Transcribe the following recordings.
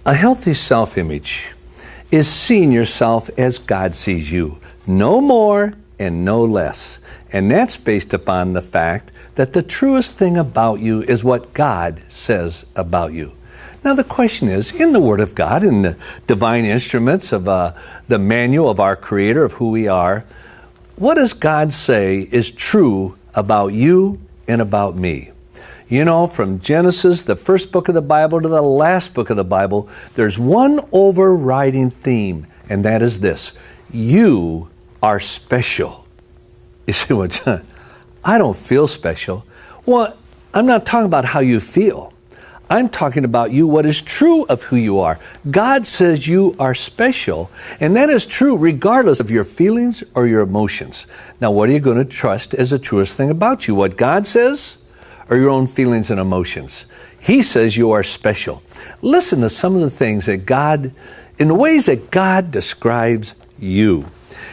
A healthy self-image is seeing yourself as God sees you, no more and no less. And that's based upon the fact that the truest thing about you is what God says about you. Now the question is, in the Word of God, in the divine instruments of the manual of our Creator, of who we are, what does God say is true about you and about me? You know, from Genesis, the first book of the Bible, to the last book of the Bible, there's one overriding theme, and that is this: you are special. You say, well, John, I don't feel special. Well, I'm not talking about how you feel. I'm talking about you, what is true of who you are. God says you are special, and that is true regardless of your feelings or your emotions. Now, what are you going to trust as the truest thing about you? What God says, or your own feelings and emotions? He says you are special. Listen to some of the things that God, in the ways that God describes you.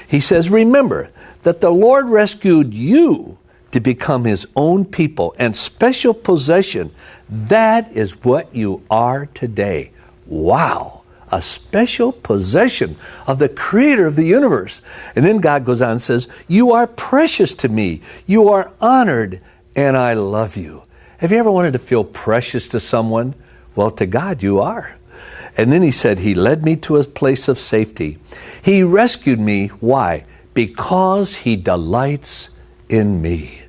He says, remember that the Lord rescued you to become His own people and special possession. That is what you are today. Wow! A special possession of the Creator of the universe. And then God goes on and says, you are precious to me. You are honored, and I love you. Have you ever wanted to feel precious to someone? Well, to God you are. And then He said, He led me to a place of safety. He rescued me. Why? Because He delights in me.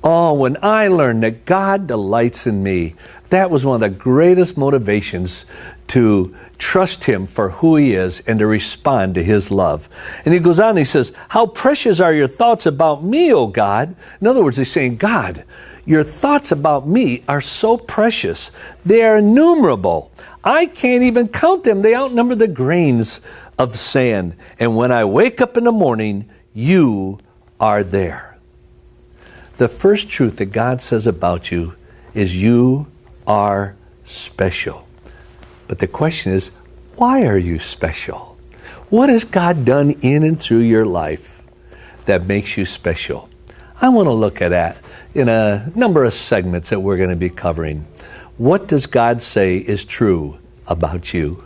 Oh, when I learned that God delights in me, that was one of the greatest motivations to trust Him for who He is and to respond to His love. And He goes on, He says, how precious are your thoughts about me, O God? In other words, He's saying, God, your thoughts about me are so precious. They are innumerable. I can't even count them. They outnumber the grains of sand. And when I wake up in the morning, you are there. The first truth that God says about you is you are special. But the question is, why are you special? What has God done in and through your life that makes you special? I want to look at that in a number of segments that we're going to be covering. What does God say is true about you?